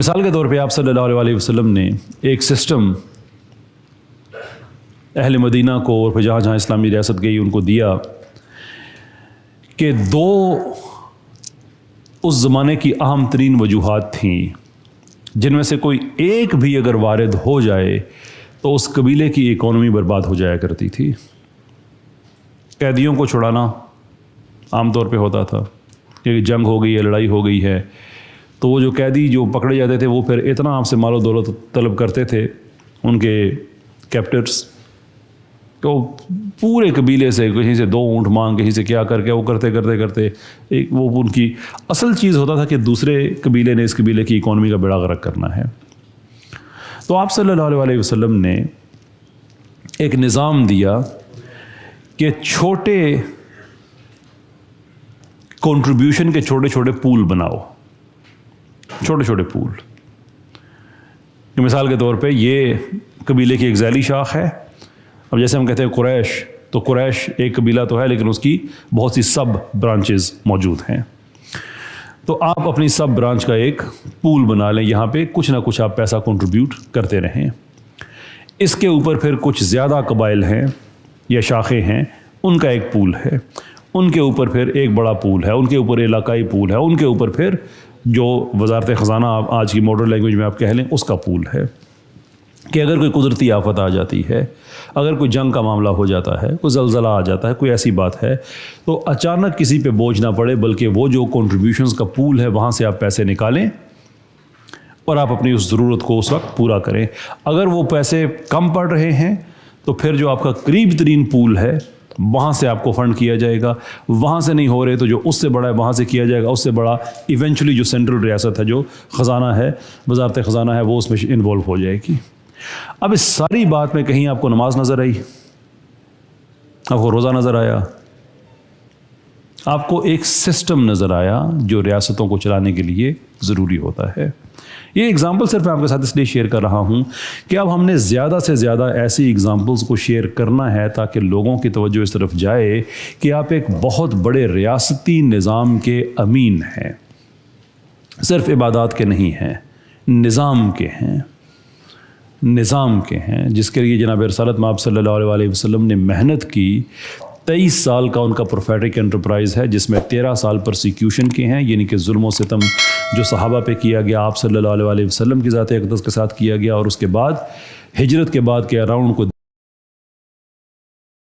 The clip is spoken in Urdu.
مثال کے طور پہ آپ صلی اللہ علیہ وسلم نے ایک سسٹم اہل مدینہ کو اور پھر جہاں جہاں اسلامی ریاست گئی ان کو دیا کہ دو اس زمانے کی اہم ترین وجوہات تھیں جن میں سے کوئی ایک بھی اگر وارد ہو جائے تو اس قبیلے کی اکانومی برباد ہو جایا کرتی تھی۔ قیدیوں کو چھڑانا عام طور پہ ہوتا تھا کہ جنگ ہو گئی ہے، لڑائی ہو گئی ہے، تو وہ جو قیدی جو پکڑے جاتے تھے وہ پھر اتنا آپ سے مال و دولت طلب کرتے تھے ان کے کیپٹرز، تو پورے قبیلے سے کہیں سے 2 اونٹ مانگ کہیں سے کیا کر کے وہ کرتے کرتے کرتے ایک وہ ان کی اصل چیز ہوتا تھا کہ دوسرے قبیلے نے اس قبیلے کی اکانومی کا بیڑا غرق کرنا ہے۔ تو آپ صلی اللہ علیہ وسلم نے ایک نظام دیا کہ چھوٹے کنٹریبیوشن کے چھوٹے چھوٹے پول بناؤ، چھوٹے چھوٹے پول۔ مثال کے طور پہ یہ قبیلے کی ایک ذیلی شاخ ہے، اب جیسے ہم کہتے ہیں قریش، تو قریش ایک قبیلہ تو ہے لیکن اس کی بہت سی سب برانچز موجود ہیں، تو آپ اپنی سب برانچ کا ایک پول بنا لیں، یہاں پہ کچھ نہ کچھ آپ پیسہ کنٹریبیوٹ کرتے رہیں۔ اس کے اوپر پھر کچھ زیادہ قبائل ہیں یا شاخیں ہیں، ان کا ایک پول ہے، ان کے اوپر پھر ایک بڑا پول ہے، ان کے اوپر علاقائی پول ہے، ان کے اوپر پھر جو وزارت خزانہ آج کی ماڈرن لینگویج میں آپ کہہ لیں اس کا پول ہے کہ اگر کوئی قدرتی آفت آ جاتی ہے، اگر کوئی جنگ کا معاملہ ہو جاتا ہے، کوئی زلزلہ آ جاتا ہے، کوئی ایسی بات ہے تو اچانک کسی پہ بوجھ نہ پڑے، بلکہ وہ جو کنٹریبیوشنز کا پول ہے وہاں سے آپ پیسے نکالیں اور آپ اپنی اس ضرورت کو اس وقت پورا کریں۔ اگر وہ پیسے کم پڑ رہے ہیں تو پھر جو آپ کا قریب ترین پول ہے وہاں سے آپ کو فنڈ کیا جائے گا، وہاں سے نہیں ہو رہے تو جو اس سے بڑا ہے وہاں سے کیا جائے گا، اس سے بڑا ایونچولی جو سینٹرل ریاست ہے، جو خزانہ ہے، وزارت خزانہ ہے، وہ اس میں انوالو ہو جائے گی۔ اب اس ساری بات میں کہیں آپ کو نماز نظر آئی، آپ کو روزہ نظر آیا، آپ کو ایک سسٹم نظر آیا جو ریاستوں کو چلانے کے لیے ضروری ہوتا ہے۔ یہ اگزامپل صرف میں آپ کے ساتھ اس لیے شیئر کر رہا ہوں کہ اب ہم نے زیادہ سے زیادہ ایسی اگزامپلس کو شیئر کرنا ہے تاکہ لوگوں کی توجہ اس طرف جائے کہ آپ ایک بہت بڑے ریاستی نظام کے امین ہیں، صرف عبادات کے نہیں ہیں، نظام کے ہیں، نظام کے ہیں، جس کے لیے جناب رسالت مآب صلی اللہ علیہ وسلم نے محنت کی۔ 23 سال کا ان کا پروفیٹک انٹرپرائز ہے جس میں 13 سال پرسیکیوشن کے ہیں، یعنی کہ ظلم و ستم جو صحابہ پہ کیا گیا، آپ صلی اللہ علیہ وسلم کی ذات اقدس کے ساتھ کیا گیا، اور اس کے بعد ہجرت کے بعد کے اراؤنڈ کو